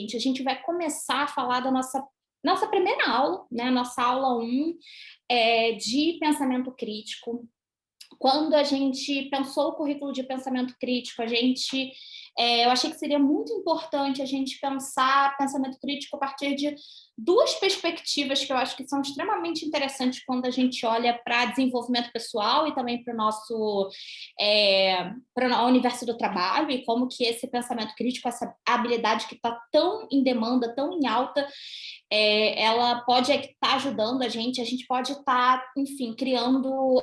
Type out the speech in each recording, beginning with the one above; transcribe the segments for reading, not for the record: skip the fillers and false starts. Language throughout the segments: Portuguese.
seguinte, a gente vai começar a falar da nossa primeira aula, né? Nossa aula 1 de pensamento crítico. Quando a gente pensou o currículo de pensamento crítico, eu achei que seria muito importante a gente pensar pensamento crítico a partir de duas perspectivas que eu acho que são extremamente interessantes quando a gente olha para desenvolvimento pessoal e também para o para o universo do trabalho, e como que esse pensamento crítico, essa habilidade que está tão em demanda, tão em alta, ela pode estar ajudando a gente pode estar, enfim, criando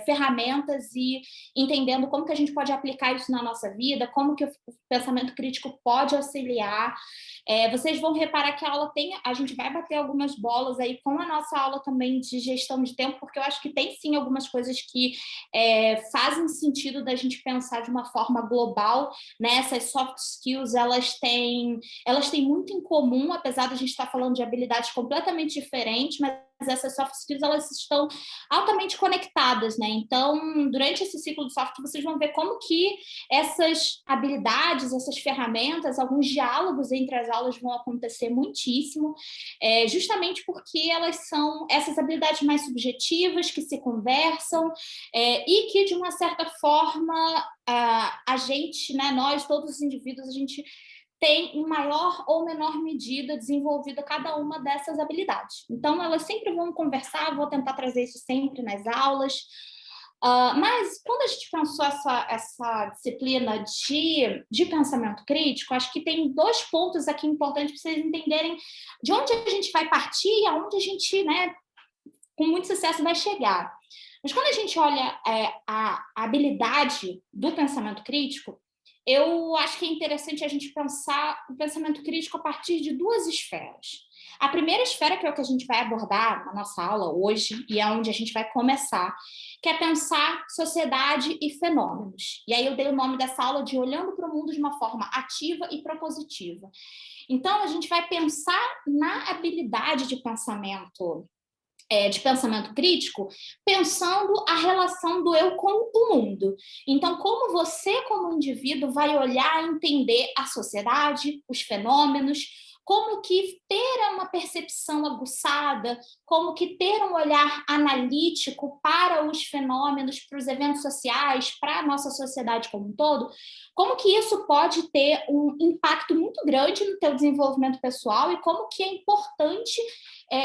ferramentas e entendendo como que a gente pode aplicar isso na nossa vida, como que o pensamento crítico pode auxiliar. Vocês vão reparar que a gente vai bater algumas bolas aí com a nossa aula também de gestão de tempo, porque eu acho que tem sim algumas coisas que fazem sentido da gente pensar de uma forma global, né? Essas soft skills, elas têm muito em comum, apesar de a gente estar falando de habilidades completamente diferentes, mas essas soft skills, elas estão altamente conectadas, né? Então, durante esse ciclo de soft, vocês vão ver como que essas habilidades, essas ferramentas, alguns diálogos entre as aulas vão acontecer muitíssimo, justamente porque elas são essas habilidades mais subjetivas, que se conversam, e que, de uma certa forma, a gente, né, nós, todos os indivíduos, a gente tem, em maior ou menor medida, desenvolvida cada uma dessas habilidades. Então, elas sempre vão conversar, vou tentar trazer isso sempre nas aulas. Mas, quando a gente pensou essa disciplina de pensamento crítico, acho que tem dois pontos aqui importantes para vocês entenderem de onde a gente vai partir e aonde a gente, né, com muito sucesso, vai chegar. Mas, quando a gente olha a habilidade do pensamento crítico, eu acho que é interessante a gente pensar o pensamento crítico a partir de duas esferas. A primeira esfera, que é o que a gente vai abordar na nossa aula hoje, e é onde a gente vai começar, que é pensar sociedade e fenômenos. E aí eu dei o nome dessa aula de Olhando para o Mundo de uma Forma Ativa e Propositiva. Então, a gente vai pensar na habilidade de pensamento crítico, pensando a relação do eu com o mundo. Então, como você, como indivíduo, vai olhar e entender a sociedade, os fenômenos, como que ter uma percepção aguçada, como que ter um olhar analítico para os fenômenos, para os eventos sociais, para a nossa sociedade como um todo, como que isso pode ter um impacto muito grande no teu desenvolvimento pessoal e como que é importante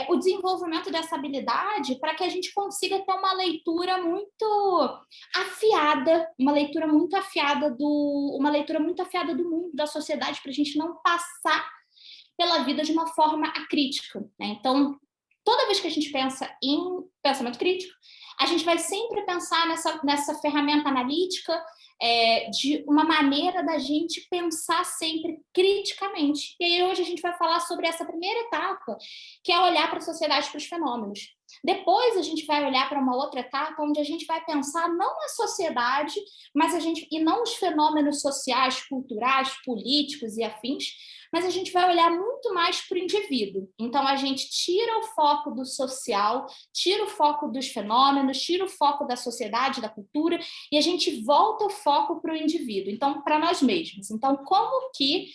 o desenvolvimento dessa habilidade para que a gente consiga ter uma leitura muito afiada, uma leitura muito afiada do mundo, da sociedade, para a gente não passar pela vida de uma forma acrítica, né? Então, toda vez que a gente pensa em pensamento crítico, a gente vai sempre pensar nessa ferramenta analítica, de uma maneira da gente pensar sempre criticamente. E aí hoje a gente vai falar sobre essa primeira etapa, que é olhar para a sociedade, para os fenômenos. Depois a gente vai olhar para uma outra etapa onde a gente vai pensar não a sociedade, e não os fenômenos sociais, culturais, políticos e afins, mas a gente vai olhar muito mais para o indivíduo. Então, a gente tira o foco do social, tira o foco dos fenômenos, tira o foco da sociedade, da cultura, e a gente volta o foco para o indivíduo, então, para nós mesmos. Então, como que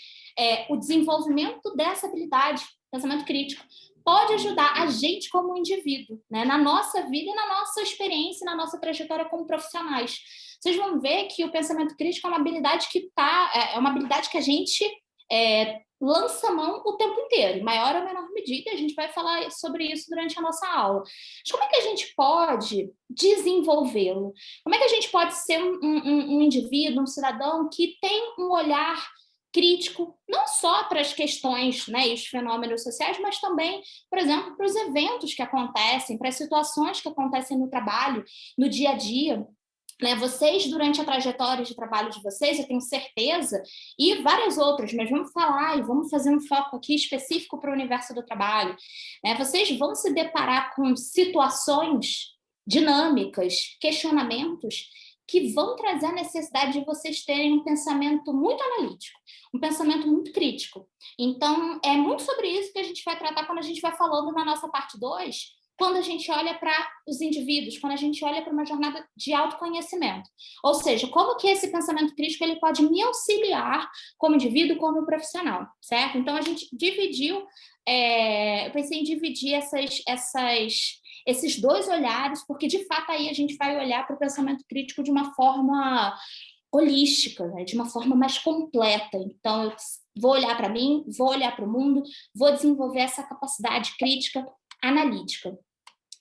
o desenvolvimento dessa habilidade, pensamento crítico, pode ajudar a gente como indivíduo, né, na nossa vida e na nossa experiência, na nossa trajetória como profissionais. Vocês vão ver que o pensamento crítico é uma habilidade é uma habilidade que a gente lança mão o tempo inteiro, em maior ou menor medida, a gente vai falar sobre isso durante a nossa aula. Mas como é que a gente pode desenvolvê-lo? Como é que a gente pode ser um indivíduo, um cidadão que tem um olhar crítico, não só para as questões, né, e os fenômenos sociais, mas também, por exemplo, para os eventos que acontecem, para as situações que acontecem no trabalho, no dia a dia, né? Vocês, durante a trajetória de trabalho de vocês, eu tenho certeza, e várias outras, mas vamos falar e vamos fazer um foco aqui específico para o universo do trabalho, né? Vocês vão se deparar com situações dinâmicas, questionamentos, que vão trazer a necessidade de vocês terem um pensamento muito analítico, um pensamento muito crítico. Então, é muito sobre isso que a gente vai tratar quando a gente vai falando na nossa parte 2, quando a gente olha para os indivíduos, quando a gente olha para uma jornada de autoconhecimento. Ou seja, como que esse pensamento crítico ele pode me auxiliar como indivíduo, como profissional, certo? Então, a gente dividiu, eu pensei em dividir esses dois olhares, porque, de fato, aí a gente vai olhar para o pensamento crítico de uma forma holística, né? De uma forma mais completa. Então, eu vou olhar para mim, vou olhar para o mundo, vou desenvolver essa capacidade crítica analítica,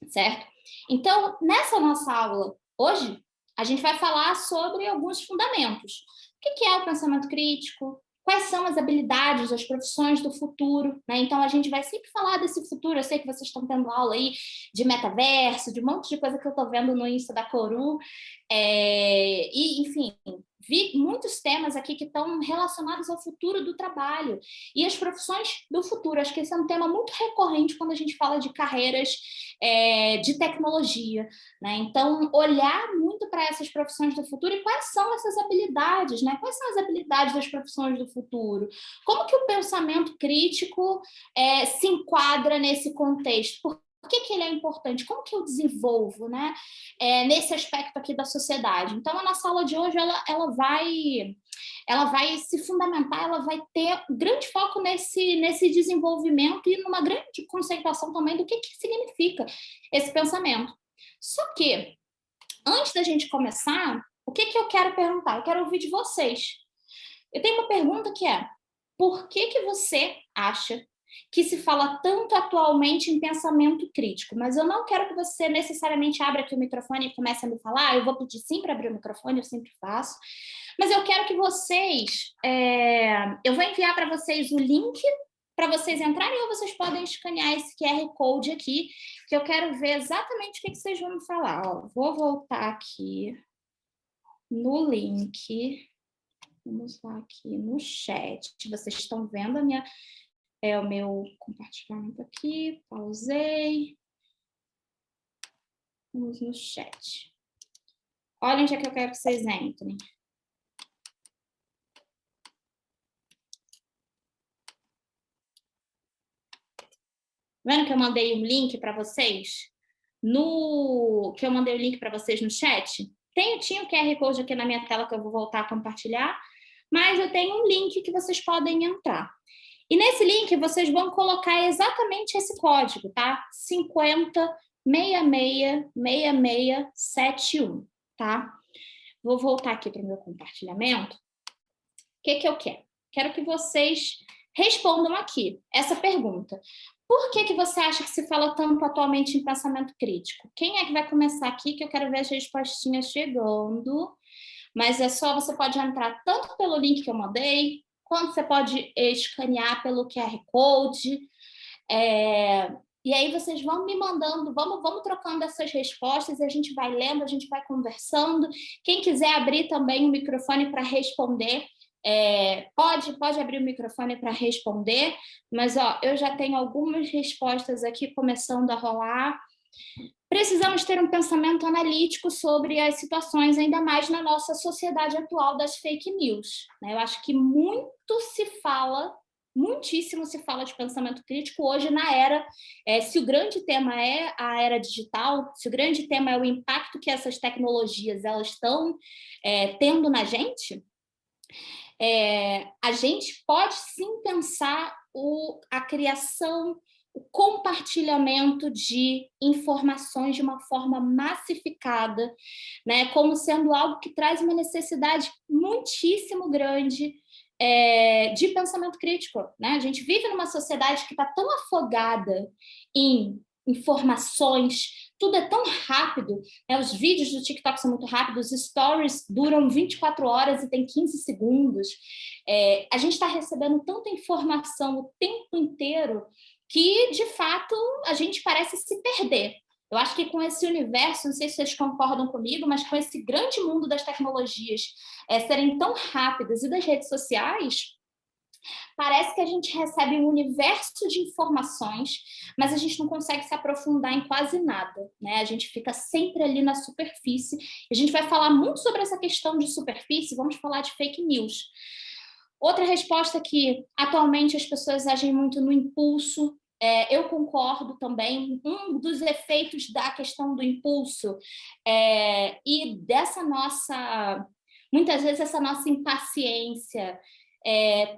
certo? Então, nessa nossa aula hoje, a gente vai falar sobre alguns fundamentos. O que é o pensamento crítico? Quais são as habilidades, as profissões do futuro, né? Então, a gente vai sempre falar desse futuro. Eu sei que vocês estão tendo aula aí de metaverso, de um monte de coisa que eu estou vendo no Insta da Coru. E, enfim, vi muitos temas aqui que estão relacionados ao futuro do trabalho e as profissões do futuro. Acho que esse é um tema muito recorrente quando a gente fala de carreiras de tecnologia, né? Então, olhar muito para essas profissões do futuro e quais são essas habilidades, né? Quais são as habilidades das profissões do futuro? Como que o pensamento crítico se enquadra nesse contexto? Por que ele é importante? Como que eu desenvolvo, né? Nesse aspecto aqui da sociedade. Então, a nossa aula de hoje, ela vai se fundamentar, ela vai ter grande foco nesse desenvolvimento e numa grande conceituação também do que significa esse pensamento. Só que, antes da gente começar, o que eu quero perguntar? Eu quero ouvir de vocês. Eu tenho uma pergunta que é: por que você acha que se fala tanto atualmente em pensamento crítico? Mas eu não quero que você necessariamente abra aqui o microfone e comece a me falar. Eu vou pedir sim para abrir o microfone, eu sempre faço. Mas eu quero que vocês... eu vou enviar para vocês o link para vocês entrarem, ou vocês podem escanear esse QR Code aqui, que eu quero ver exatamente o que vocês vão me falar. Ó, vou voltar aqui no link. Vamos lá aqui no chat. Vocês estão vendo o meu compartilhamento aqui. Pausei. Vamos no chat. Olha onde é que eu quero que vocês entrem. Vendo que eu mandei um link para vocês? Que eu mandei o link para vocês no chat? Tinha o QR Code aqui na minha tela que eu vou voltar a compartilhar, mas eu tenho um link que vocês podem entrar. E nesse link vocês vão colocar exatamente esse código, tá? 50666671, tá? Vou voltar aqui para o meu compartilhamento. O que eu quero? Quero que vocês respondam aqui essa pergunta. Por que você acha que se fala tanto atualmente em pensamento crítico? Quem é que vai começar aqui, que eu quero ver as respostinhas chegando. Mas você pode entrar tanto pelo link que eu mandei, quanto você pode escanear pelo QR Code. E aí vocês vão me mandando, vamos trocando essas respostas, e a gente vai lendo, a gente vai conversando. Quem quiser abrir também o microfone para responder, pode abrir o microfone para responder, mas eu já tenho algumas respostas aqui começando a rolar. Precisamos ter um pensamento analítico sobre as situações, ainda mais na nossa sociedade atual das fake news, né? Eu acho que muitíssimo se fala de pensamento crítico hoje na era, se o grande tema é a era digital, se o grande tema é o impacto que essas tecnologias elas estão tendo na gente, a gente pode sim pensar a criação, o compartilhamento de informações de uma forma massificada, né, como sendo algo que traz uma necessidade muitíssimo grande de pensamento crítico, né? A gente vive numa sociedade que está tão afogada em informações, tudo é tão rápido, né? Os vídeos do TikTok são muito rápidos, os stories duram 24 horas e tem 15 segundos. A gente está recebendo tanta informação o tempo inteiro que, de fato, a gente parece se perder. Eu acho que com esse universo, não sei se vocês concordam comigo, mas com esse grande mundo das tecnologias serem tão rápidas e das redes sociais, parece que a gente recebe um universo de informações, mas a gente não consegue se aprofundar em quase nada, né? A gente fica sempre ali na superfície. A gente vai falar muito sobre essa questão de superfície, vamos falar de fake news. Outra resposta que atualmente as pessoas agem muito no impulso, Eu concordo também, um dos efeitos da questão do impulso e dessa nossa, muitas vezes essa nossa impaciência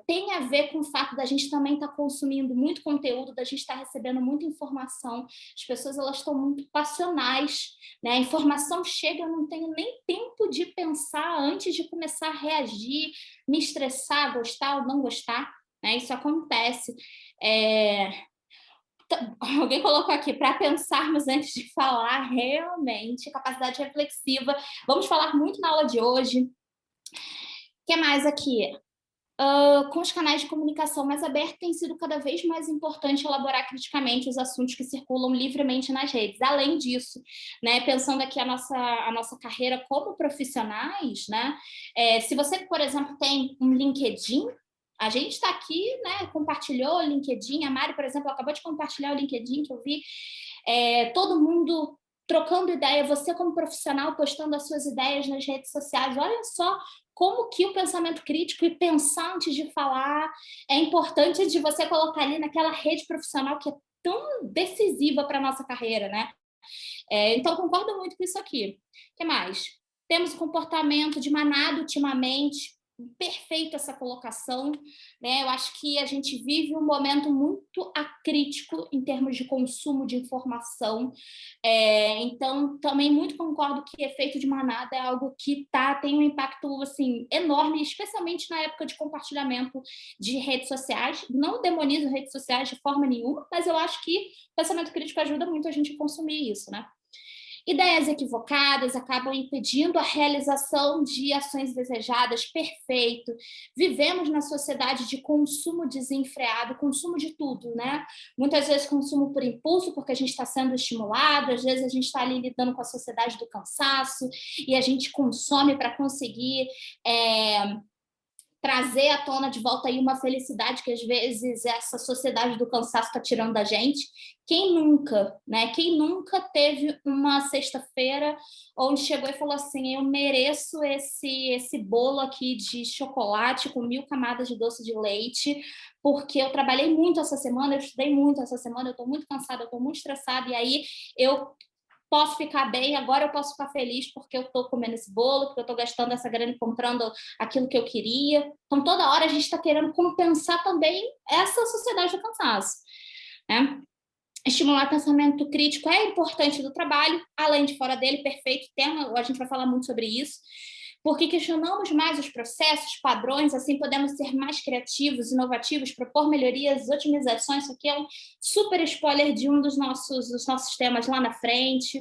tem a ver com o fato da gente também estar consumindo muito conteúdo, da gente estar recebendo muita informação. As pessoas elas estão muito passionais, né? A informação chega, eu não tenho nem tempo de pensar antes de começar a reagir, me estressar, gostar ou não gostar, né? Isso acontece. Alguém colocou aqui para pensarmos antes de falar, realmente, capacidade reflexiva. Vamos falar muito na aula de hoje. O que mais aqui? Com os canais de comunicação mais abertos, tem sido cada vez mais importante elaborar criticamente os assuntos que circulam livremente nas redes. Além disso, né, pensando aqui a nossa carreira como profissionais, né, se você, por exemplo, tem um LinkedIn, a gente está aqui, né, compartilhou o LinkedIn, a Mari, por exemplo, acabou de compartilhar o LinkedIn, que eu vi todo mundo trocando ideia, você como profissional postando as suas ideias nas redes sociais. Olha só como que o pensamento crítico e pensar antes de falar é importante de você colocar ali naquela rede profissional que é tão decisiva para a nossa carreira, né? Então, concordo muito com isso aqui. O que mais? Temos o comportamento de manada ultimamente, perfeita essa colocação, né? Eu acho que a gente vive um momento muito acrítico em termos de consumo de informação, então também muito concordo que efeito de manada é algo que tem um impacto assim enorme, especialmente na época de compartilhamento de redes sociais. Não demonizo redes sociais de forma nenhuma, mas eu acho que o pensamento crítico ajuda muito a gente a consumir isso, né? Ideias equivocadas acabam impedindo a realização de ações desejadas, perfeito. Vivemos na sociedade de consumo desenfreado, consumo de tudo, né? Muitas vezes consumo por impulso, porque a gente está sendo estimulado, às vezes a gente está ali lidando com a sociedade do cansaço e a gente consome para conseguir trazer à tona de volta aí uma felicidade que às vezes essa sociedade do cansaço está tirando da gente. Quem nunca, né? Quem nunca teve uma sexta-feira onde chegou e falou assim: eu mereço esse bolo aqui de chocolate com 1000 camadas de doce de leite, porque eu trabalhei muito essa semana, eu estudei muito essa semana, eu estou muito cansada, eu estou muito estressada, e aí eu posso ficar bem, agora eu posso ficar feliz porque eu estou comendo esse bolo, porque eu estou gastando essa grana e comprando aquilo que eu queria. Então, toda hora a gente está querendo compensar também essa sociedade do cansaço, né? Estimular pensamento crítico é importante do trabalho, além de fora dele, perfeito tema, a gente vai falar muito sobre isso, porque questionamos mais os processos, padrões, assim podemos ser mais criativos, inovativos, propor melhorias, otimizações. Isso aqui é um super spoiler de um dos nossos temas lá na frente.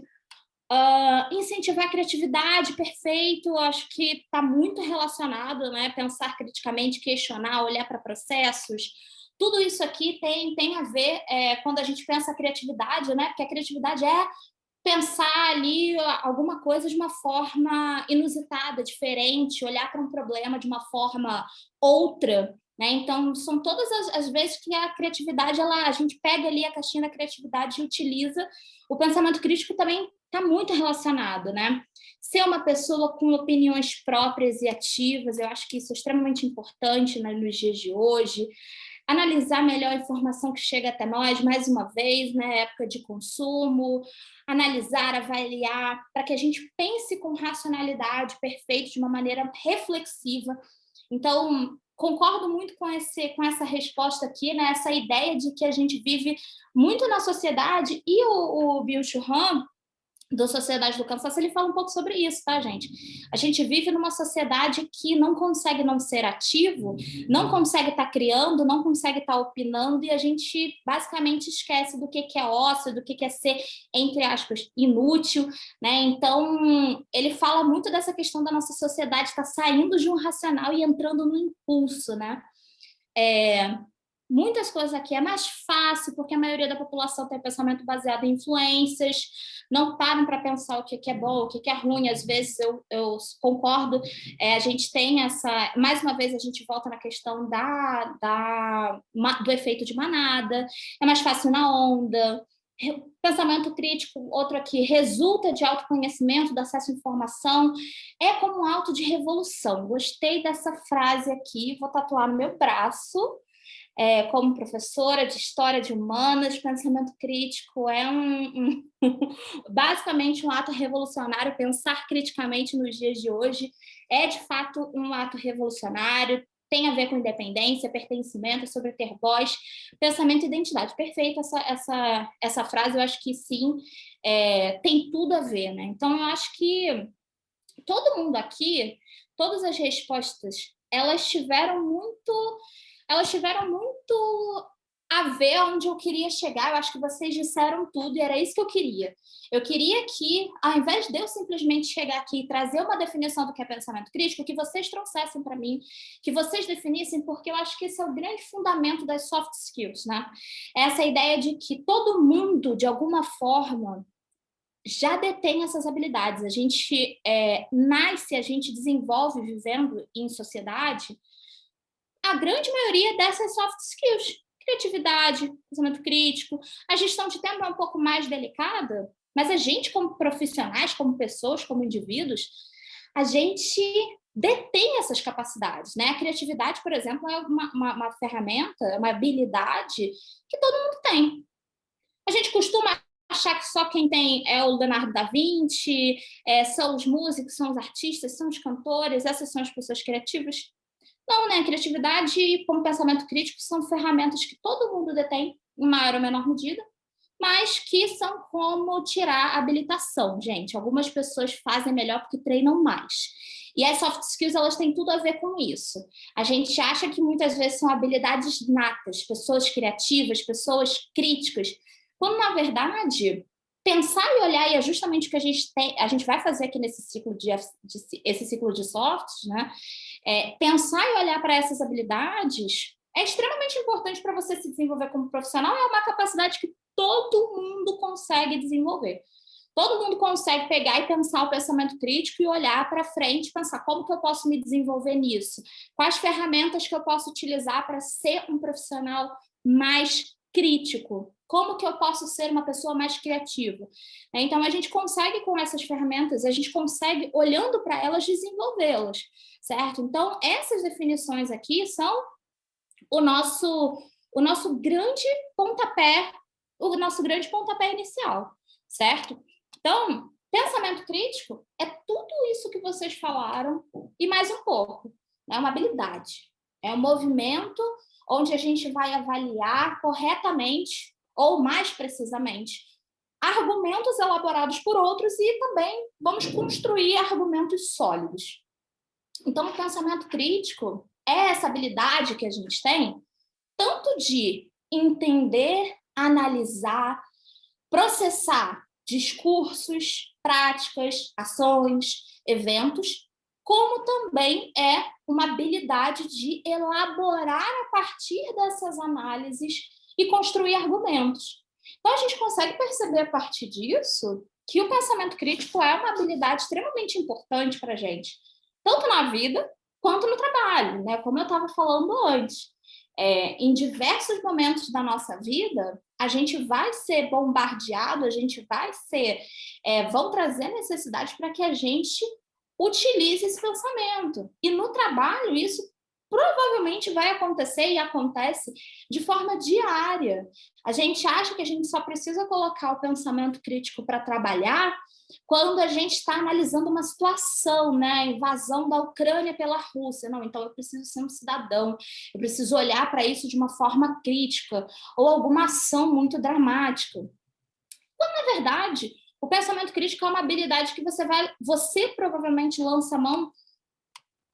Incentivar a criatividade, perfeito, acho que está muito relacionado, né? Pensar criticamente, questionar, olhar para processos. Tudo isso aqui tem a ver quando a gente pensa a criatividade, né? Porque a criatividade é pensar ali alguma coisa de uma forma inusitada, diferente, olhar para um problema de uma forma outra, né? Então, são todas as vezes que a criatividade, a gente pega ali a caixinha da criatividade e utiliza. O pensamento crítico também está muito relacionado, né? Ser uma pessoa com opiniões próprias e ativas, eu acho que isso é extremamente importante, né, nos dias de hoje. Analisar melhor a informação que chega até nós, mais uma vez, na época de consumo, analisar, avaliar, para que a gente pense com racionalidade, perfeito, de uma maneira reflexiva. Então, concordo muito com essa resposta aqui, né? Essa ideia de que a gente vive muito na sociedade, e o Byung-Chul Han, do Sociedade do Cansaço, ele fala um pouco sobre isso, tá, gente? A gente vive numa sociedade que não consegue não ser ativo, não consegue estar criando, não consegue estar opinando, e a gente basicamente esquece do que é ócio, do que é ser, entre aspas, inútil, né? Então, ele fala muito dessa questão da nossa sociedade estar saindo de um racional e entrando no impulso, né? Muitas coisas aqui é mais fácil, porque a maioria da população tem pensamento baseado em influências, não param para pensar o que é bom, o que é ruim. Às vezes eu concordo, a gente tem essa... Mais uma vez, a gente volta na questão do efeito de manada, é mais fácil na onda. Pensamento crítico, outro aqui, resulta de autoconhecimento, do acesso à informação, é como um auto de revolução. Gostei dessa frase aqui, vou tatuar no meu braço. como professora de História de Humanas, pensamento crítico é basicamente um ato revolucionário. Pensar criticamente nos dias de hoje é, de fato, um ato revolucionário, tem a ver com independência, pertencimento, sobre ter voz, pensamento e identidade. Perfeita essa frase, eu acho que sim, tem tudo a ver, né? Então, eu acho que todo mundo aqui, todas as respostas, elas tiveram muito a ver onde eu queria chegar. Eu acho que vocês disseram tudo e era isso que eu queria. Eu queria que, ao invés de eu simplesmente chegar aqui e trazer uma definição do que é pensamento crítico, que vocês trouxessem para mim, que vocês definissem, porque eu acho que esse é o grande fundamento das soft skills, né? Essa ideia de que todo mundo, de alguma forma, já detém essas habilidades. A gente nasce, a gente desenvolve vivendo em sociedade a grande maioria dessas soft skills. Criatividade, pensamento crítico. A gestão de tempo é um pouco mais delicada, mas a gente, como profissionais, como pessoas, como indivíduos, a gente detém essas capacidades, né? A criatividade, por exemplo, é uma ferramenta, uma habilidade que todo mundo tem. A gente costuma achar que só quem tem é o Leonardo da Vinci, são os músicos, são os artistas, são os cantores, essas são as pessoas criativas. Não, né? Criatividade como pensamento crítico são ferramentas que todo mundo detém, em maior ou menor medida, mas que são como tirar a habilitação, gente. Algumas pessoas fazem melhor porque treinam mais. E as soft skills, elas têm tudo a ver com isso. A gente acha que muitas vezes são habilidades natas, pessoas criativas, pessoas críticas, quando, na verdade, pensar e olhar, e é justamente o que a gente vai fazer aqui nesse ciclo esse ciclo de softs, né? Pensar e olhar para essas habilidades é extremamente importante para você se desenvolver como profissional. É uma capacidade que todo mundo consegue desenvolver. Todo mundo consegue pegar e pensar o pensamento crítico e olhar para frente, pensar como que eu posso me desenvolver nisso, quais ferramentas que eu posso utilizar para ser um profissional mais crítico, como que eu posso ser uma pessoa mais criativa. Então, a gente consegue, com essas ferramentas, a gente consegue, olhando para elas, desenvolvê-las, certo? Então, essas definições aqui são o nosso grande pontapé, inicial, certo? Então, pensamento crítico é tudo isso que vocês falaram e mais um pouco. É uma habilidade, é um movimento onde a gente vai avaliar corretamente, ou mais precisamente, argumentos elaborados por outros e também vamos construir argumentos sólidos. Então, o pensamento crítico é essa habilidade que a gente tem, tanto de entender, analisar, processar discursos, práticas, ações, eventos, como também é uma habilidade de elaborar a partir dessas análises e construir argumentos. Então, a gente consegue perceber a partir disso que o pensamento crítico é uma habilidade extremamente importante para a gente, tanto na vida quanto no trabalho, né? Como eu estava falando antes. Em diversos momentos da nossa vida, a gente vai ser bombardeado, a gente vai ser, vão trazer necessidade para que a gente utilize esse pensamento. E no trabalho, isso provavelmente vai acontecer e acontece de forma diária. A gente acha que a gente só precisa colocar o pensamento crítico para trabalhar quando a gente está analisando uma situação, né? A invasão da Ucrânia pela Rússia. Não, então eu preciso ser um cidadão, eu preciso olhar para isso de uma forma crítica, ou alguma ação muito dramática. Quando, na verdade, o pensamento crítico é uma habilidade que você provavelmente lança a mão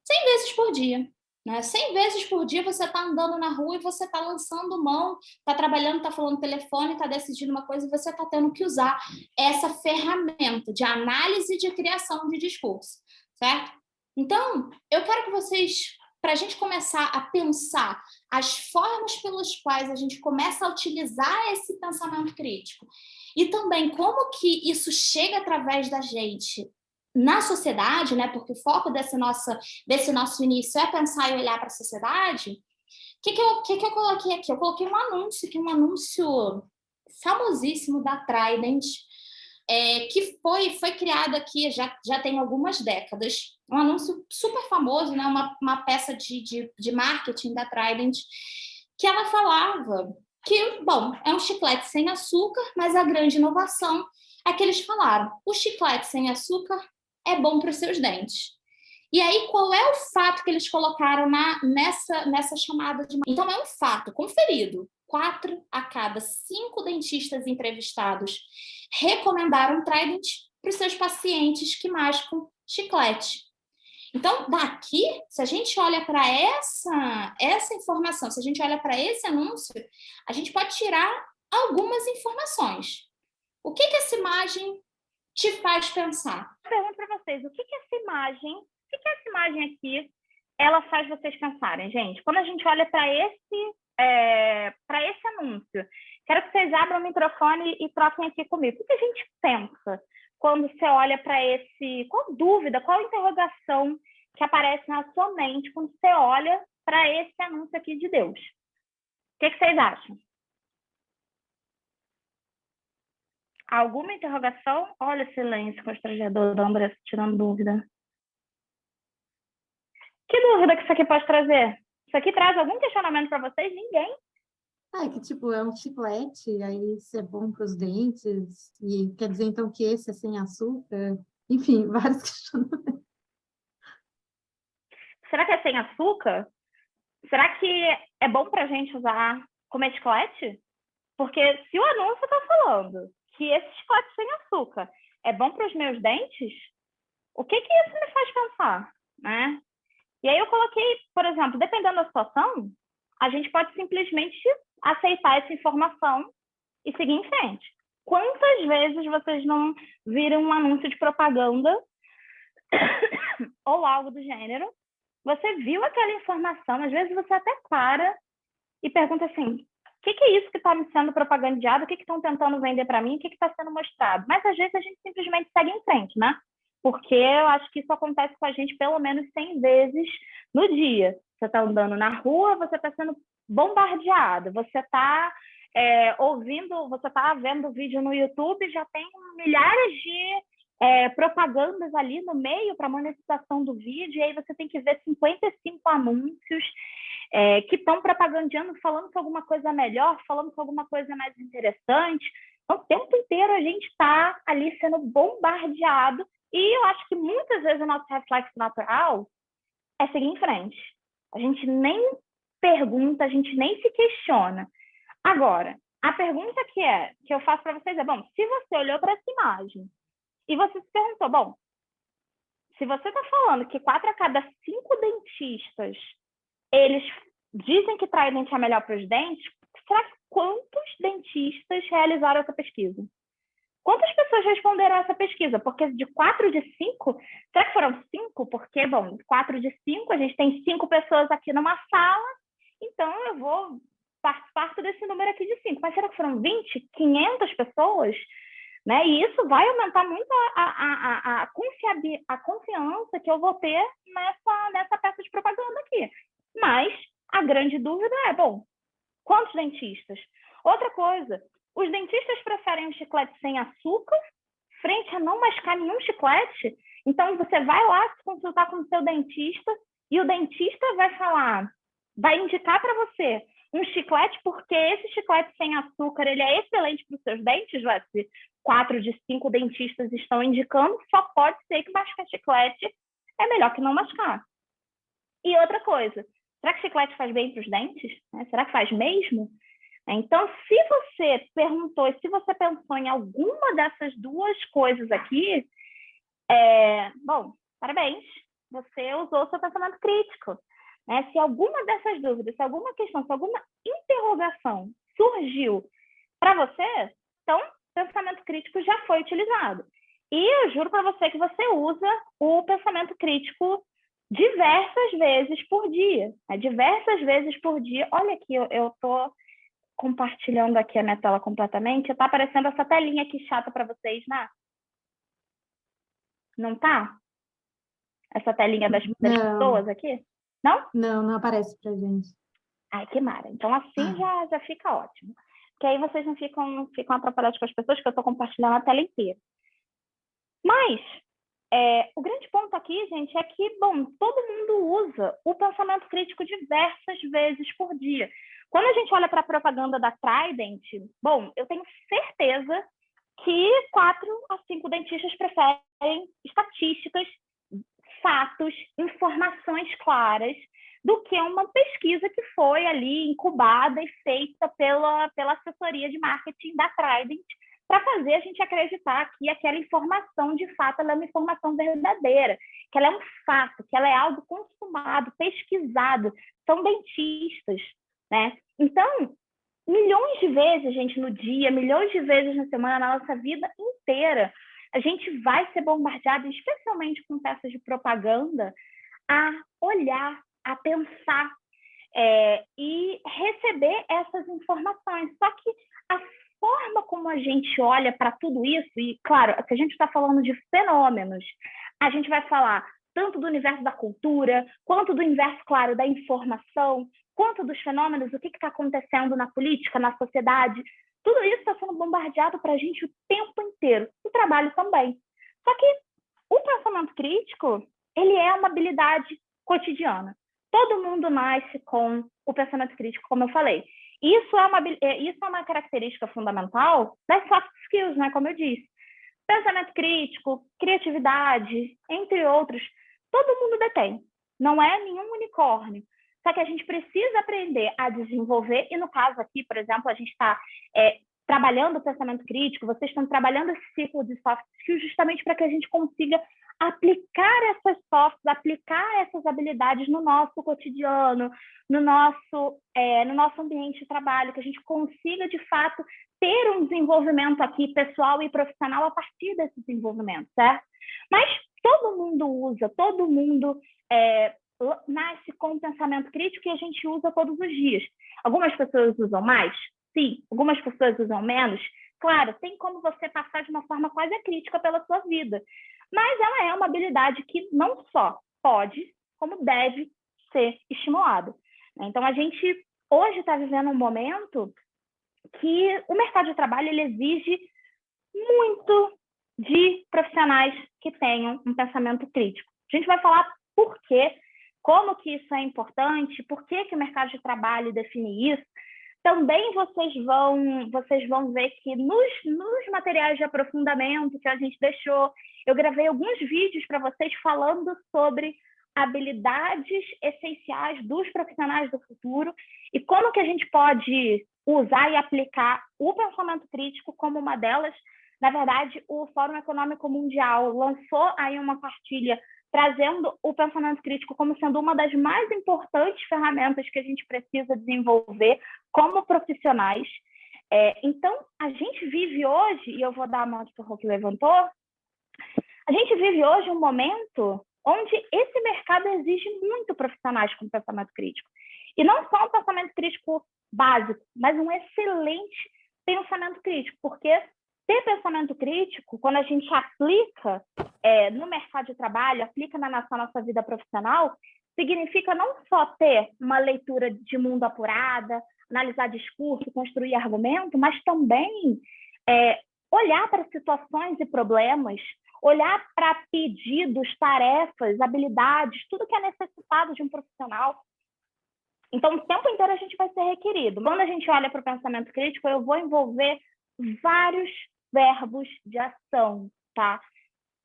100 vezes por dia. Né? 100 vezes por dia você está andando na rua e você está lançando mão, está trabalhando, está falando no telefone, está decidindo uma coisa e você está tendo que usar essa ferramenta de análise e de criação de discurso, certo? Então, eu quero que vocês, para a gente começar a pensar as formas pelas quais a gente começa a utilizar esse pensamento crítico e também como que isso chega através da gente na sociedade, né? Porque o foco desse nosso início é pensar e olhar para a sociedade. O que eu coloquei aqui? Eu coloquei um anúncio famosíssimo da Trident, que foi criado aqui já tem algumas décadas. Um anúncio super famoso, né? Uma peça de marketing da Trident, que ela falava que, bom, é um chiclete sem açúcar, mas a grande inovação é que eles falaram, o chiclete sem açúcar é bom para os seus dentes. E aí, qual é o fato que eles colocaram nessa chamada de... Então, é um fato conferido. 4 a cada 5 dentistas entrevistados recomendaram Trident para os seus pacientes que mascam chiclete. Então, daqui, se a gente olha para essa informação, se a gente olha para esse anúncio, a gente pode tirar algumas informações. O que essa imagem te faz pensar? Eu pergunto para vocês, o que essa imagem aqui, ela faz vocês pensarem, gente? Quando a gente olha para esse anúncio, quero que vocês abram o microfone e troquem aqui comigo. O que a gente pensa quando você olha para qual dúvida, qual interrogação que aparece na sua mente quando você olha para esse anúncio aqui de Deus? O que vocês acham? Alguma interrogação? Olha o silêncio constrangedor da Andressa tirando dúvida. Que dúvida que isso aqui pode trazer? Isso aqui traz algum questionamento para vocês? Ninguém? Que tipo, é um chiclete, aí isso é bom para os dentes, e quer dizer então que esse é sem açúcar? Enfim, vários questionamentos. Será que é sem açúcar? Será que é bom para a gente usar comer chiclete? Porque se o anúncio está falando que esse chiclete sem açúcar é bom para os meus dentes, o que isso me faz pensar, né? E aí eu coloquei, por exemplo, dependendo da situação, a gente pode simplesmente aceitar essa informação e seguir em frente. Quantas vezes vocês não viram um anúncio de propaganda ou algo do gênero? Você viu aquela informação, às vezes você até para e pergunta assim, o que é isso que está me sendo propagandeado? O que estão tentando vender para mim? O que está sendo mostrado? Mas às vezes a gente simplesmente segue em frente, né? Porque eu acho que isso acontece com a gente pelo menos 100 vezes no dia. Você está andando na rua, você está sendo bombardeado, você está ouvindo, você está vendo vídeo no YouTube, já tem milhares de propagandas ali no meio para monetização do vídeo, e aí você tem que ver 55 anúncios que estão propagandeando, falando que alguma coisa é melhor, falando que alguma coisa é mais interessante. Então, o tempo inteiro a gente está ali sendo bombardeado, e eu acho que muitas vezes o nosso reflexo natural é seguir em frente. A gente nem pergunta, a gente nem se questiona. Agora, a pergunta que eu faço para vocês é, bom, se você olhou para essa imagem e você se perguntou, bom, se você está falando que 4 a cada 5 dentistas, eles dizem que Trident é melhor para os dentes, será que quantos dentistas realizaram essa pesquisa? Quantas pessoas responderam a essa pesquisa? Porque de 4 de 5, será que foram 5? Porque, bom, 4 de 5, a gente tem 5 pessoas aqui numa sala, então eu vou participar desse número aqui de 5. Mas será que foram 20, 500 pessoas? Né? E isso vai aumentar muito a confiança que eu vou ter nessa peça de propaganda aqui. Mas a grande dúvida é, bom, quantos dentistas? Outra coisa, os dentistas preferem um chiclete sem açúcar frente a não mascar nenhum chiclete? Então, você vai lá se consultar com o seu dentista e o dentista vai indicar para você um chiclete, porque esse chiclete sem açúcar ele é excelente para os seus dentes, se 4 de 5 dentistas estão indicando, só pode ser que mascar chiclete é melhor que não mascar. E outra coisa, será que chiclete faz bem para os dentes? Será que faz mesmo? Então, se você perguntou e se você pensou em alguma dessas duas coisas aqui, bom, parabéns, você usou o seu pensamento crítico. Né? Se alguma dessas dúvidas, se alguma questão, se alguma interrogação surgiu para você, então, pensamento crítico já foi utilizado. E eu juro para você que você usa o pensamento crítico diversas vezes por dia. Diversas vezes por dia. Olha aqui, eu estou compartilhando aqui a minha tela completamente. Está aparecendo essa telinha aqui chata para vocês, né? Não tá? Essa telinha das pessoas aqui? Não? Não aparece pra gente. Ai, que mara. Então, assim já fica ótimo. Porque aí vocês não ficam atrapalhados com as pessoas, que eu estou compartilhando a tela inteira. Mas, o grande ponto aqui, gente, é que, bom, todo mundo usa o pensamento crítico diversas vezes por dia. Quando a gente olha para a propaganda da Trident, bom, eu tenho certeza que 4 a 5 dentistas preferem estatísticas, fatos, informações claras, do que uma pesquisa que foi ali incubada e feita pela assessoria de marketing da Trident para fazer a gente acreditar que aquela informação, de fato, ela é uma informação verdadeira, que ela é um fato, que ela é algo consumado, pesquisado. São dentistas, né? Então, milhões de vezes, gente, no dia, milhões de vezes na semana, na nossa vida inteira, a gente vai ser bombardeado, especialmente com peças de propaganda, a olhar, a pensar e receber essas informações. Só que a forma como a gente olha para tudo isso, e, claro, se a gente está falando de fenômenos, a gente vai falar tanto do universo da cultura, quanto do universo, claro, da informação, quanto dos fenômenos, o que está acontecendo na política, na sociedade. Tudo isso está sendo bombardeado para a gente o tempo inteiro. O trabalho também. Só que o pensamento crítico, ele é uma habilidade cotidiana. Todo mundo nasce com o pensamento crítico, como eu falei. Isso é uma característica fundamental das soft skills, né? Como eu disse. Pensamento crítico, criatividade, entre outros, todo mundo detém. Não é nenhum unicórnio. Só que a gente precisa aprender a desenvolver, e no caso aqui, por exemplo, a gente está trabalhando o pensamento crítico, vocês estão trabalhando esse ciclo de soft skills justamente para que a gente consiga aplicar essas softs, aplicar essas habilidades no nosso cotidiano, no nosso ambiente de trabalho, que a gente consiga, de fato, ter um desenvolvimento aqui pessoal e profissional a partir desse desenvolvimento, certo? Mas todo mundo usa, todo mundo nasce com um pensamento crítico e a gente usa todos os dias. Algumas pessoas usam mais? Sim. Algumas pessoas usam menos? Claro, tem como você passar de uma forma quase crítica pela sua vida. Mas ela é uma habilidade que não só pode, como deve ser estimulada. Então, a gente hoje está vivendo um momento que o mercado de trabalho ele exige muito de profissionais que tenham um pensamento crítico. A gente vai falar por quê, como que isso é importante, por que o mercado de trabalho define isso. Também vocês vão ver que nos materiais de aprofundamento que a gente deixou, eu gravei alguns vídeos para vocês falando sobre habilidades essenciais dos profissionais do futuro e como que a gente pode usar e aplicar o pensamento crítico como uma delas. Na verdade, o Fórum Econômico Mundial lançou aí uma cartilha trazendo o pensamento crítico como sendo uma das mais importantes ferramentas que a gente precisa desenvolver como profissionais. Então, a gente vive hoje, e eu vou dar a mão para o Rô que levantou, a gente vive hoje um momento onde esse mercado exige muito profissionais com pensamento crítico. E não só um pensamento crítico básico, mas um excelente pensamento crítico, porque ter pensamento crítico, quando a gente aplica no mercado de trabalho, aplica na nossa vida profissional, significa não só ter uma leitura de mundo apurada, analisar discurso, construir argumento, mas também olhar para situações e problemas, olhar para pedidos, tarefas, habilidades, tudo que é necessitado de um profissional. Então, o tempo inteiro a gente vai ser requerido. Quando a gente olha para o pensamento crítico, eu vou envolver vários verbos de ação, tá?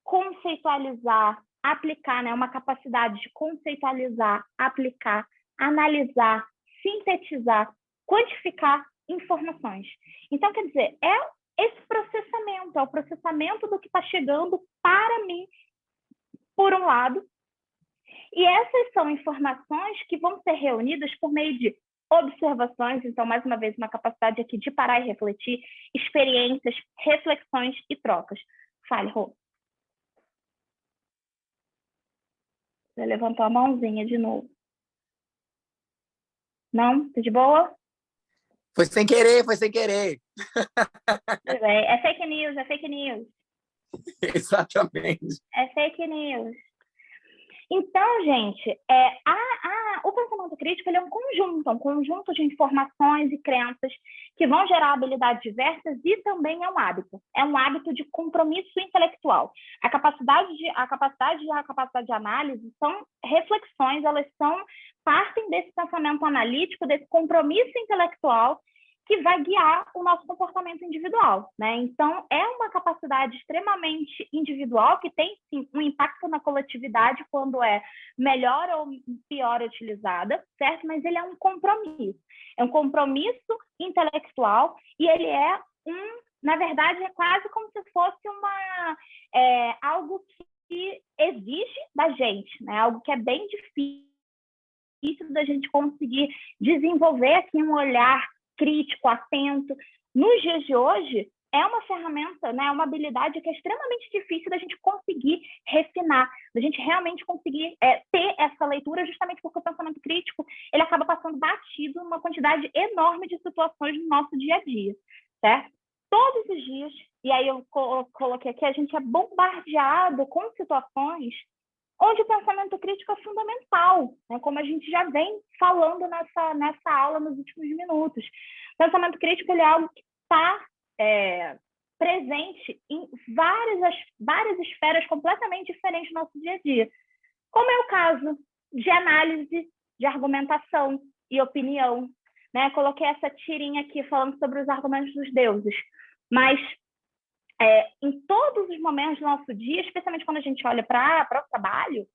Conceitualizar, aplicar, né? Uma capacidade de conceitualizar, aplicar, analisar, sintetizar, quantificar informações. Então, quer dizer, esse processamento, é o processamento do que está chegando para mim, por um lado, e essas são informações que vão ser reunidas por meio de observações, então, mais uma vez, uma capacidade aqui de parar e refletir, experiências, reflexões e trocas. Fale, Rô. Você levantou a mãozinha de novo. Não? Tá de boa? Foi sem querer, foi sem querer. Tudo bem. É fake news, é fake news. Exatamente. É fake news. Então, gente, o pensamento crítico ele é um conjunto de informações e crenças que vão gerar habilidades diversas e também é um hábito. É um hábito de compromisso intelectual. A capacidade de análise são reflexões, elas são partem desse pensamento analítico, desse compromisso intelectual que vai guiar o nosso comportamento individual, né? Então, é uma capacidade extremamente individual que tem, sim, um impacto na coletividade quando é melhor ou pior utilizada, certo? Mas ele é um compromisso. É um compromisso intelectual e ele é na verdade, é quase como se fosse algo que exige da gente, né? Algo que é bem difícil da gente conseguir desenvolver aqui um olhar crítico, atento. Nos dias de hoje, é uma ferramenta, né, uma habilidade que é extremamente difícil da gente conseguir refinar, da gente realmente conseguir ter essa leitura, justamente porque o pensamento crítico ele acaba passando batido numa quantidade enorme de situações no nosso dia a dia, certo? Todos os dias, e aí eu coloquei aqui, a gente é bombardeado com situações onde o pensamento crítico é fundamental, né? Como a gente já vem falando nessa aula nos últimos minutos. O pensamento crítico ele é algo que está presente em várias esferas completamente diferentes do nosso dia a dia, como é o caso de análise, de argumentação e opinião, né? Coloquei essa tirinha aqui falando sobre os argumentos dos deuses, mas em todos os momentos do nosso dia, especialmente quando a gente olha para o trabalho,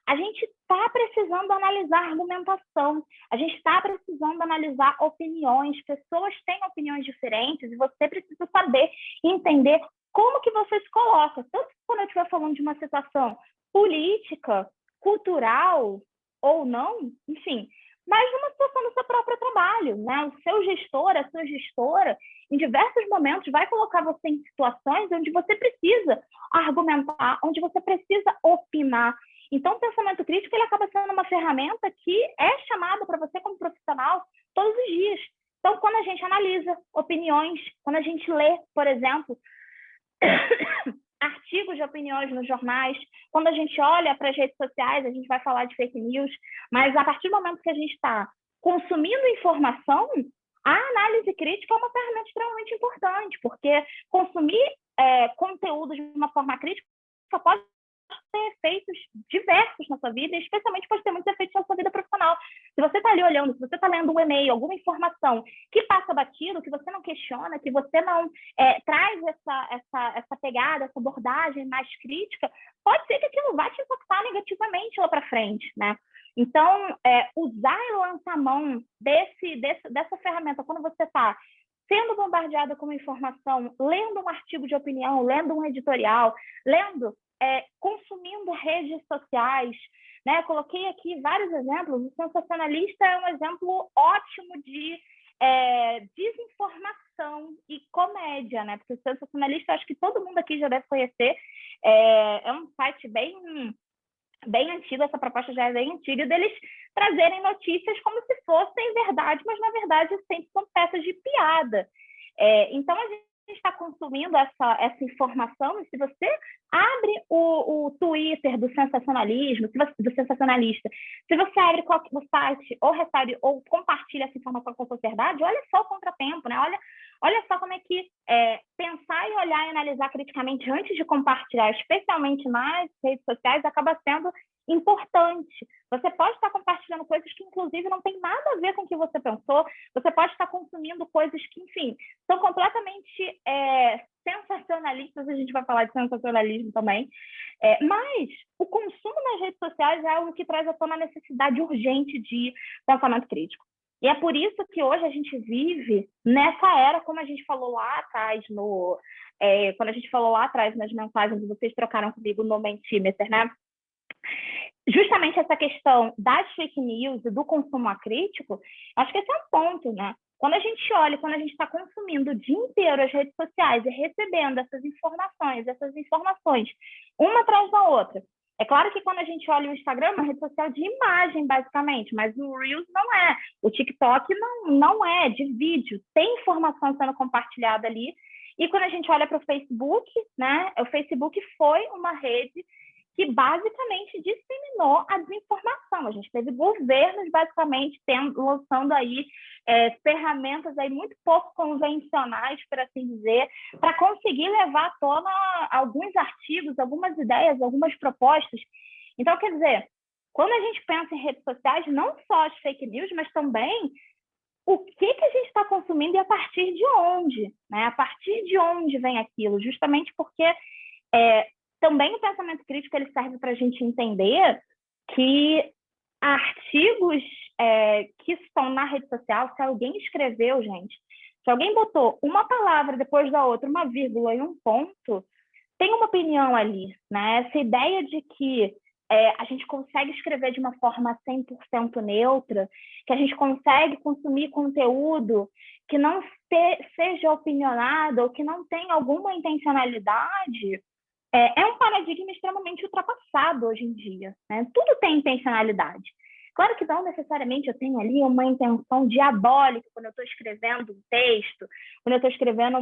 a gente está precisando analisar argumentação, a gente está precisando analisar opiniões, pessoas têm opiniões diferentes e você precisa saber e entender como que você se coloca, tanto quando eu estiver falando de uma situação política, cultural ou não, enfim, mas numa situação do seu próprio trabalho, né? O seu gestor, a sua gestora, em diversos momentos, vai colocar você em situações onde você precisa argumentar, onde você precisa opinar. Então, o pensamento crítico ele acaba sendo uma ferramenta que é chamada para você como profissional todos os dias. Então, quando a gente analisa opiniões, quando a gente lê, por exemplo, artigos de opiniões nos jornais, quando a gente olha para as redes sociais, a gente vai falar de fake news, mas a partir do momento que a gente está consumindo informação, a análise crítica é uma ferramenta extremamente importante, porque consumir conteúdo de uma forma crítica pode ter efeitos diversos na sua vida, e especialmente pode ter muitos efeitos na sua vida profissional. Se você está ali olhando, se você está lendo um e-mail, alguma informação que passa batido, que você não questiona, que você não traz essa pegada, essa abordagem mais crítica, pode ser que aquilo vá te impactar negativamente lá para frente, né? Então, usar e lançar a mão dessa ferramenta quando você está sendo bombardeada com uma informação, lendo um artigo de opinião, lendo um editorial, consumindo redes sociais, né? Coloquei aqui vários exemplos. O sensacionalista é um exemplo ótimo de desinformação e comédia, né? Porque o sensacionalista, acho que todo mundo aqui já deve conhecer. É um site bem antigo, essa proposta já é bem antiga, deles trazerem notícias como se fossem verdade, mas na verdade sempre são peças de piada. Então, a gente está consumindo essa informação, e se você abre o Twitter do sensacionalismo, do sensacionalista, se você abre o site ou recebe ou compartilha essa informação com a sociedade, olha só o contratempo, né? Olha só como é que pensar e olhar e analisar criticamente antes de compartilhar, especialmente nas redes sociais, acaba sendo importante. Você pode estar compartilhando coisas que, inclusive, não tem nada a ver com o que você pensou. Você pode estar consumindo coisas que, enfim, são completamente sensacionalistas. A gente vai falar de sensacionalismo também. Mas o consumo nas redes sociais é algo que traz à tona a necessidade urgente de pensamento crítico. E é por isso que hoje a gente vive nessa era, como a gente falou lá atrás, quando a gente falou lá atrás nas mensagens que vocês trocaram comigo no Mentimeter, né? Justamente essa questão das fake news e do consumo acrítico, acho que esse é um ponto, né? Quando a gente olha, quando a gente está consumindo o dia inteiro as redes sociais e recebendo essas informações, uma atrás da outra. É claro que quando a gente olha o Instagram, é uma rede social de imagem, basicamente, mas o Reels não é. O TikTok não é, de vídeo. Tem informação sendo compartilhada ali. E quando a gente olha para o Facebook, né? O Facebook foi uma rede que basicamente disseminou a desinformação. A gente teve governos basicamente lançando aí ferramentas aí muito pouco convencionais, por assim dizer, para conseguir levar à tona alguns artigos, algumas ideias, algumas propostas. Então, quer dizer, quando a gente pensa em redes sociais, não só as fake news, mas também o que a gente está consumindo e a partir de onde, né? A partir de onde vem aquilo, justamente porque também o pensamento crítico ele serve para a gente entender que artigos que estão na rede social, se alguém escreveu, gente, se alguém botou uma palavra depois da outra, uma vírgula e um ponto, tem uma opinião ali, né? Essa ideia de que a gente consegue escrever de uma forma 100% neutra, que a gente consegue consumir conteúdo que não seja opinionado ou que não tenha alguma intencionalidade, é um paradigma extremamente ultrapassado hoje em dia, né? Tudo tem intencionalidade. Claro que não necessariamente eu tenho ali uma intenção diabólica quando eu estou escrevendo um texto, quando eu estou escrevendo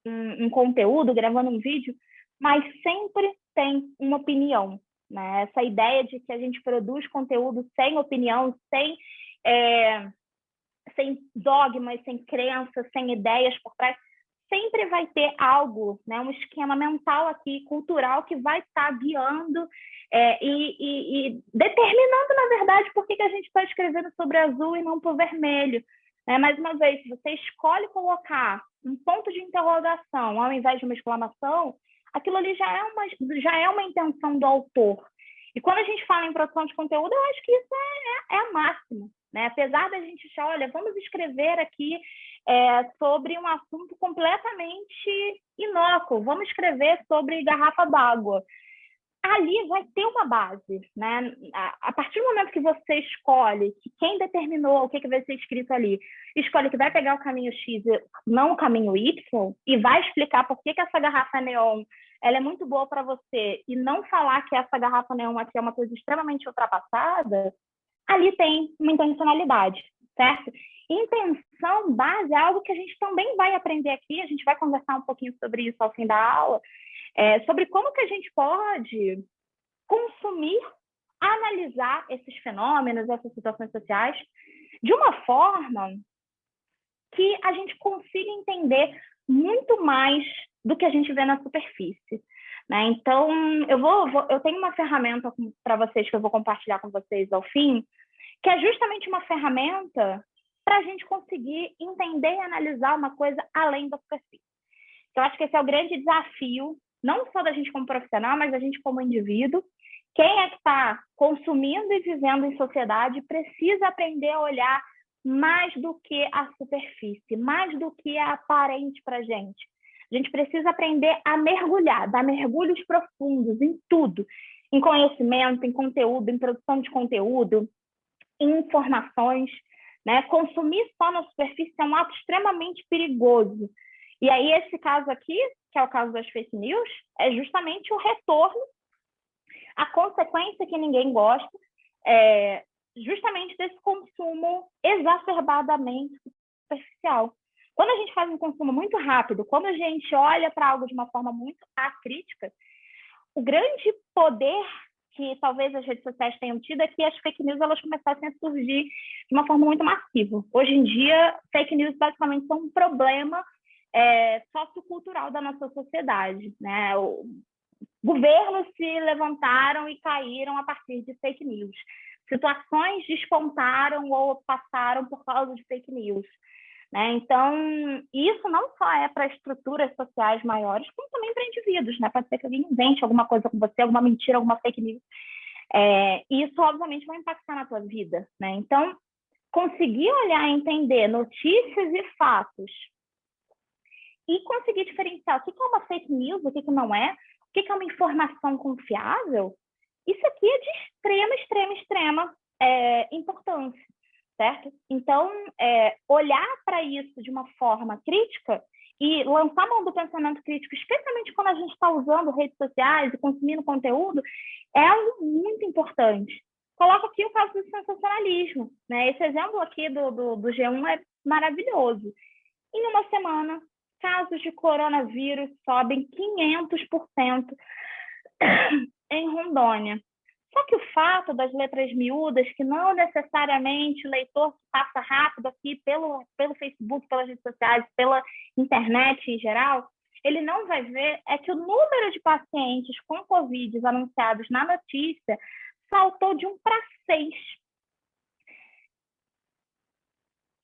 um conteúdo, gravando um vídeo, mas sempre tem uma opinião, né? Essa ideia de que a gente produz conteúdo sem opinião, sem dogmas, sem crenças, sem ideias por trás, sempre vai ter algo, né? Um esquema mental aqui, cultural, que vai estar guiando e determinando, na verdade, por que a gente está escrevendo sobre azul e não por vermelho. Mais uma vez, se você escolhe colocar um ponto de interrogação ao invés de uma exclamação, aquilo ali já é uma intenção do autor. E quando a gente fala em produção de conteúdo, eu acho que isso é a máxima, né? Apesar da gente achar, olha, vamos escrever aqui sobre um assunto completamente inócuo, vamos escrever sobre garrafa d'água. Ali vai ter uma base, né? A partir do momento que você escolhe que quem determinou o que vai ser escrito ali, escolhe que vai pegar o caminho X e não o caminho Y, e vai explicar por que essa garrafa neon ela é muito boa para você, e não falar que essa garrafa neon aqui é uma coisa extremamente ultrapassada, ali tem uma intencionalidade, certo? Intenção, base, é algo que a gente também vai aprender aqui, a gente vai conversar um pouquinho sobre isso ao fim da aula, sobre como que a gente pode consumir, analisar esses fenômenos, essas situações sociais, de uma forma que a gente consiga entender muito mais do que a gente vê na superfície, né? Então, eu tenho uma ferramenta para vocês que eu vou compartilhar com vocês ao fim, que é justamente uma ferramenta para a gente conseguir entender e analisar uma coisa além da superfície. Eu acho que esse é o grande desafio, não só da gente como profissional, mas da gente como indivíduo. Quem é que está consumindo e vivendo em sociedade precisa aprender a olhar mais do que a superfície, mais do que é aparente para a gente. A gente precisa aprender a mergulhar, dar mergulhos profundos em tudo, em conhecimento, em conteúdo, em produção de conteúdo, em informações, né? Consumir só na superfície é um ato extremamente perigoso. E aí esse caso aqui, que é o caso das fake news, é justamente o retorno, a consequência que ninguém gosta, justamente desse consumo exacerbadamente superficial. Quando a gente faz um consumo muito rápido, quando a gente olha para algo de uma forma muito acrítica, o grande poder que talvez as redes sociais tenham tido é que as fake news elas começassem a surgir de uma forma muito massiva. Hoje em dia, fake news basicamente são um problema sociocultural da nossa sociedade, né? Governos se levantaram e caíram a partir de fake news. Situações despontaram ou passaram por causa de fake news, né? Então, isso não só é para estruturas sociais maiores, como também para indivíduos, né? Pode ser que alguém invente alguma coisa com você, alguma mentira, alguma fake news. Isso, obviamente, vai impactar na tua vida, né? Então, conseguir olhar e entender notícias e fatos e conseguir diferenciar o que é uma fake news, o que não é, o que é uma informação confiável, isso aqui é de extrema importância, certo? Então, olhar para isso de uma forma crítica e lançar a mão do pensamento crítico, especialmente quando a gente está usando redes sociais e consumindo conteúdo, é algo muito importante. Coloco aqui o caso do sensacionalismo, né? Esse exemplo aqui do G1 é maravilhoso. Em uma semana, casos de coronavírus sobem 500% em Rondônia. Só que o fato das letras miúdas, que não necessariamente o leitor passa rápido aqui pelo Facebook, pelas redes sociais, pela internet em geral, ele não vai ver é que o número de pacientes com Covid anunciados na notícia saltou de 1 para 6.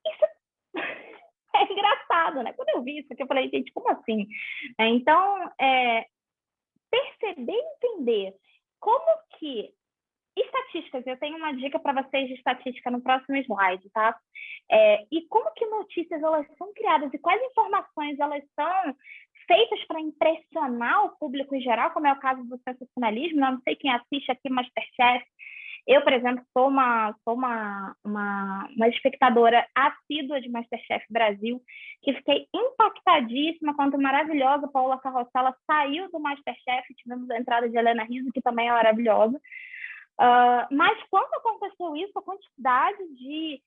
Isso é engraçado, né? Quando eu vi isso aqui, eu falei, gente, como assim? Então, perceber e entender como que estatísticas, eu tenho uma dica para vocês de estatística no próximo slide, tá? E como que notícias elas são criadas e quais informações elas são feitas para impressionar o público em geral, como é o caso do sensacionalismo. Não sei quem assiste aqui MasterChef. Eu, por exemplo, sou uma espectadora assídua de MasterChef Brasil, que fiquei impactadíssima quando a maravilhosa Paola Carrossela saiu do MasterChef. Tivemos a entrada de Helena Rizzo, que também é maravilhosa. Mas quando aconteceu isso, a quantidade de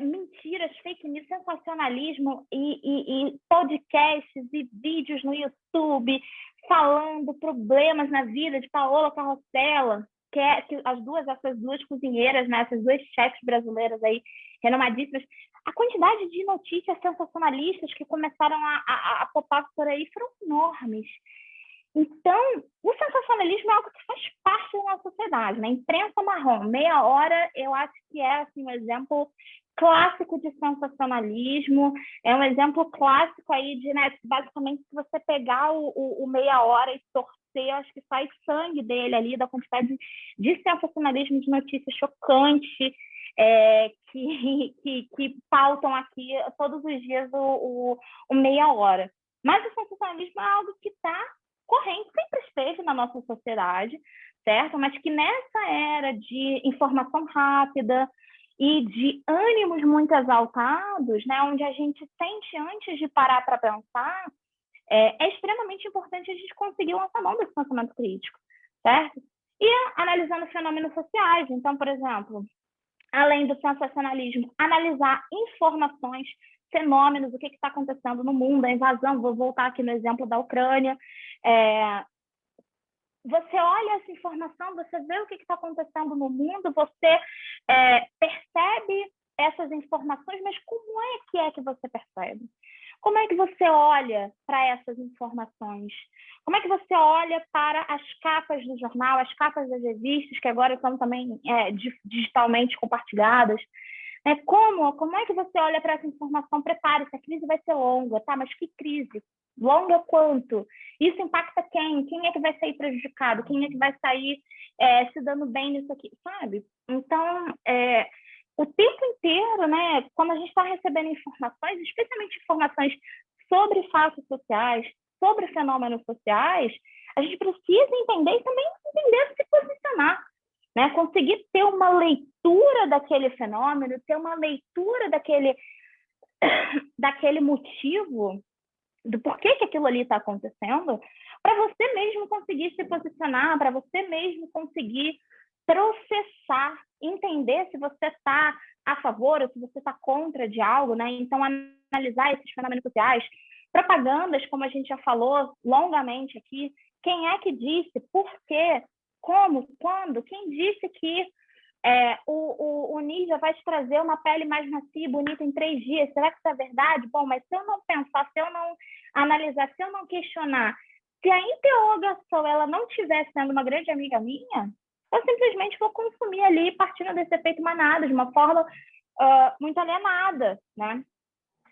mentiras, fake news, sensacionalismo e podcasts e vídeos no YouTube falando problemas na vida de Paola Carrossela, que essas duas cozinheiras, né, essas duas chefes brasileiras aí, renomadíssimas, a quantidade de notícias sensacionalistas que começaram a popar por aí foram enormes. Então, o sensacionalismo é algo que faz parte da nossa sociedade, né? Imprensa marrom, meia hora, eu acho que é assim, um exemplo clássico de sensacionalismo, é um exemplo clássico aí de, né, basicamente, se você pegar o meia hora e torcer, eu acho que sai sangue dele ali, da quantidade de sensacionalismo, de notícias chocantes, que pautam aqui todos os dias o meia hora. Mas o sensacionalismo é algo que está corrente, sempre esteve na nossa sociedade, certo? Mas que nessa era de informação rápida e de ânimos muito exaltados, né, onde a gente sente antes de parar para pensar, é extremamente importante a gente conseguir lançar mão desse pensamento crítico, certo? E analisando fenômenos sociais. Então, por exemplo, além do sensacionalismo, analisar informações, fenômenos, o que está acontecendo no mundo, a invasão, vou voltar aqui no exemplo da Ucrânia. Você olha essa informação, você vê o que está acontecendo no mundo, você percebe essas informações, mas como é que você percebe? Como é que você olha para essas informações? Como é que você olha para as capas do jornal, as capas das revistas, que agora são também digitalmente compartilhadas? Como é que você olha para essa informação? Prepare-se, a crise vai ser longa, tá? Mas que crise? Longa quanto? Isso impacta quem? Quem é que vai sair prejudicado? Quem é que vai sair se dando bem nisso aqui? Sabe? Então, o tempo inteiro, né, quando a gente está recebendo informações, especialmente informações sobre fatos sociais, sobre fenômenos sociais, a gente precisa entender e também entender se posicionar, né? Conseguir ter uma leitura daquele fenômeno, ter uma leitura daquele motivo, do porquê que aquilo ali está acontecendo, para você mesmo conseguir se posicionar, para você mesmo conseguir processar, entender se você está a favor ou se você está contra de algo, né? Então, analisar esses fenômenos sociais, propagandas, como a gente já falou longamente aqui, quem é que disse, por quê, como, quando, quem disse que o Ninja vai te trazer uma pele mais macia e bonita em 3 dias, será que isso é verdade? Bom, mas se eu não pensar, se eu não analisar, se eu não questionar, se a interrogação ela não estiver sendo uma grande amiga minha, eu simplesmente vou consumir ali, partindo desse efeito manada, de uma forma muito alienada, né?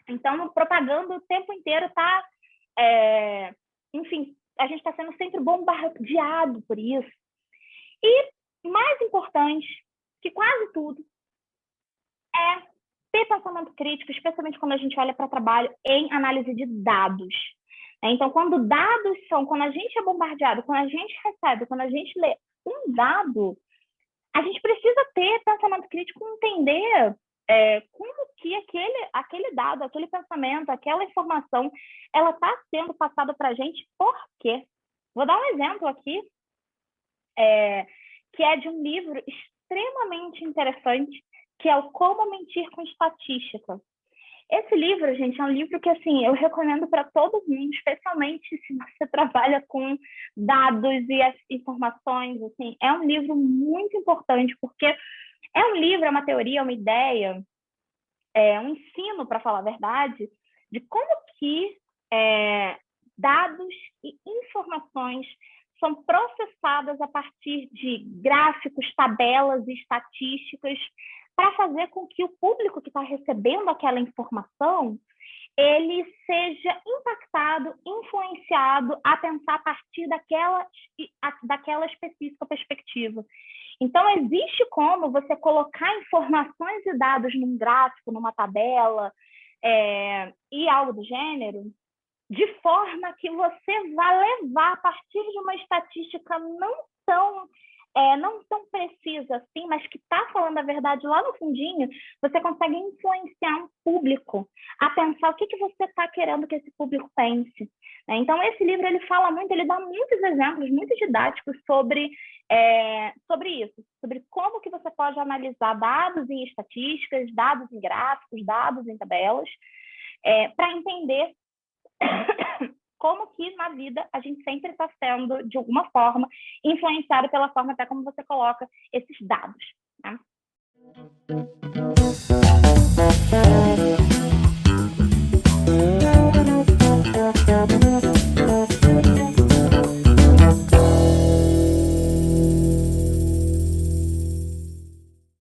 Então, propaganda o tempo inteiro está... enfim, a gente está sendo sempre bombardeado por isso. E, mais importante que quase tudo, é ter pensamento crítico, especialmente quando a gente olha para trabalho em análise de dados. Então, quando a gente é bombardeado, quando a gente recebe, quando a gente lê um dado, a gente precisa ter pensamento crítico e entender como que aquele dado, aquele pensamento, aquela informação, ela está sendo passada para a gente por quê? Vou dar um exemplo aqui, que é de um livro extremamente interessante, que é o Como Mentir com Estatística. Esse livro, gente, é um livro que, assim, eu recomendo para todo mundo, especialmente se você trabalha com dados e as informações, assim, é um livro muito importante, porque é um livro, é uma teoria, é uma ideia, é um ensino, para falar a verdade, de como que dados e informações são processadas a partir de gráficos, tabelas e estatísticas para fazer com que o público que está recebendo aquela informação ele seja impactado, influenciado a pensar a partir daquela específica perspectiva. Então, existe como você colocar informações e dados num gráfico, numa tabela, e algo do gênero, de forma que você vai levar, a partir de uma estatística não tão precisa assim, mas que está falando a verdade lá no fundinho, você consegue influenciar um público a pensar o que você está querendo que esse público pense. Então, esse livro ele fala muito, ele dá muitos exemplos, muito didáticos sobre isso, sobre como que você pode analisar dados em estatísticas, dados em gráficos, dados em tabelas, para entender como que na vida a gente sempre está sendo, de alguma forma, influenciado pela forma até como você coloca esses dados, né?